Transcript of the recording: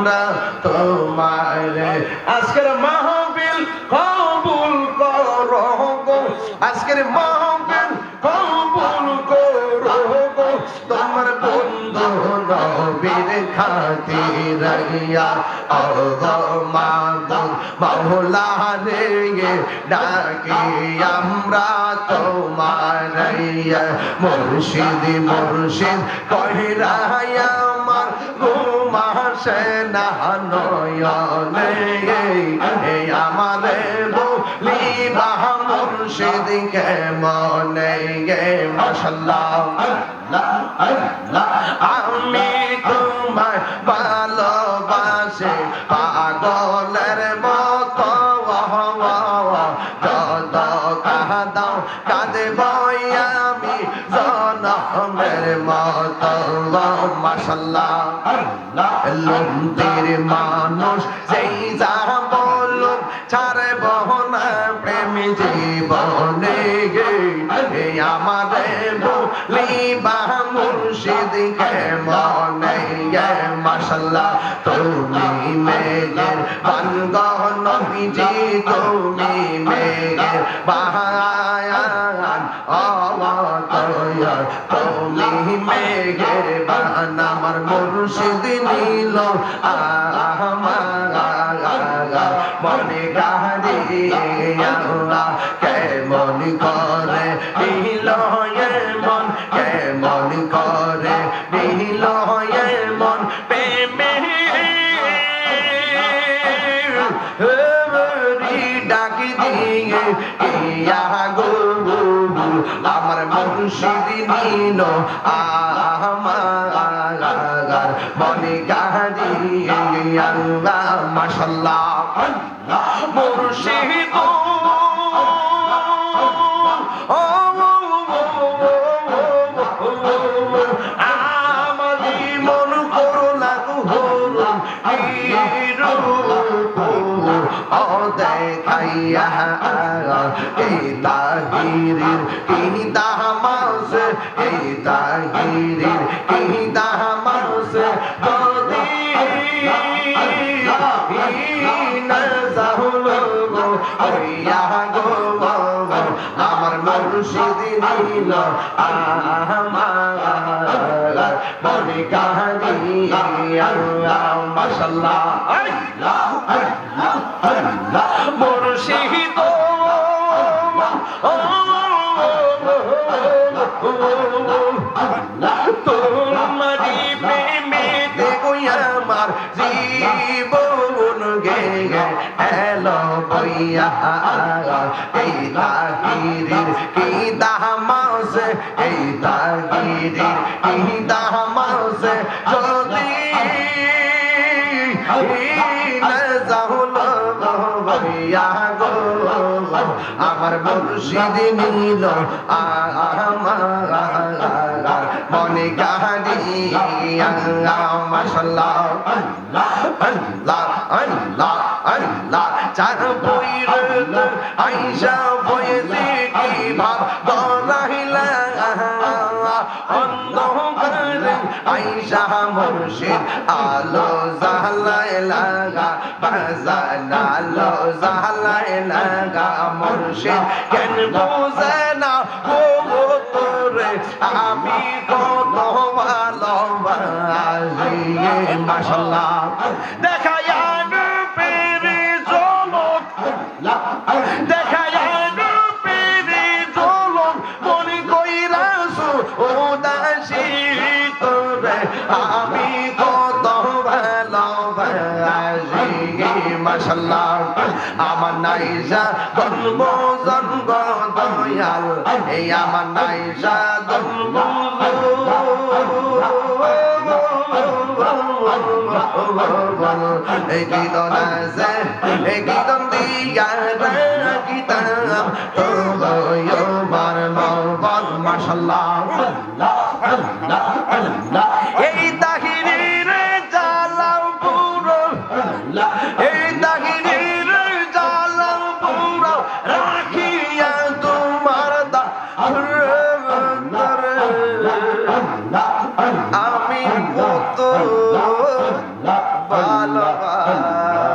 আমরা তোমারে আজকের মাহফিল কবুল করো গো আজকের মাহফিল কবুল করো গো তোমার বন্ধু নবীর খাতির ইয়া আল্লাহ মাবুদ মাওলা রে ডাকি আমরা তোমারে মুর্শিদ মুর্শিদ কহিরায় আমার ঘুমাসে না নয়নে আমারে বলিবা মুর্শিদ কেমনে মাশাআল্লাহ আমি তোমায় ভালোবাসি পাগলের মতো যত কাঁদাও কাঁদব আমি জনমের মতো মাশাআল্লাহ লুন্তির মানুষ সেই যা বলুক ছাড়ব না প্রেম জীবনে আমারে বলিবা মুর্শিদ কেমনে মাশাআল্লাহ তুমি মেঘের বানগহ নবীজি তুমি মেঘের বাহায়ান অবতর তুমি মেঘের বান আমার মুর্শিদ নীল মনে গাড়িয়া কেমন করে নীল মন কেমন করে নীল মন প্রেমে ডাকি দিয়ে ইয়া গো আমার মুর্শিদ নীল আমার মনে গাড়িয়া মাশাআল্লাহ মুর্শিদ আমাদি মন করো লাগু ও দেখাইয়া এই তাহিরির কি দামাস এই তাহিরির কি দামাস যদি আমার মুর্শিদ নীল আমার মনে কাহিয়া মাশাআল্লাহ মুর্শিদ তোমারি প্রেমে দেখো আমার জীবন গে এলো বইয়া এই তাহিরির কি দামাস এই তাহিরির কি দামাস যদি আমার মুর্শিদ নীল আমার মনে গাড়িয়া মাশাআল্লাহ আল্লাহ আল্লাহ আল্লাহ চার বইরত আইসা বইতে কি ভাব দলাইলা অন্ধকারে আইসা মুর্শিদ আলো জালাইলা বাজান আলো জালাইলা মুর্শিদ কেন বুঝে না ও তোরে আমি কত ভালোবাসি মাশাআল্লাহ দেখায়া পেরে ঝলক দেখায়া পেরে ঝলক মনে কইরাছো ও দাসী তোরে আমি কত ভালোবাসি মাশাআল্লাহ আমার নাইজা জন্ম জন্ম দয়াল এই আমার নাইজা জন্ম এই গীতন আছে এই গীতন দিয়া গীতাম তোমার মহব্বত মাশাআল্লাহ এই তাহিরির জালাম পুরো এই তাহিরির জালাম পুরো রাখিয়া তোমার আমি কত ভালোবাসি।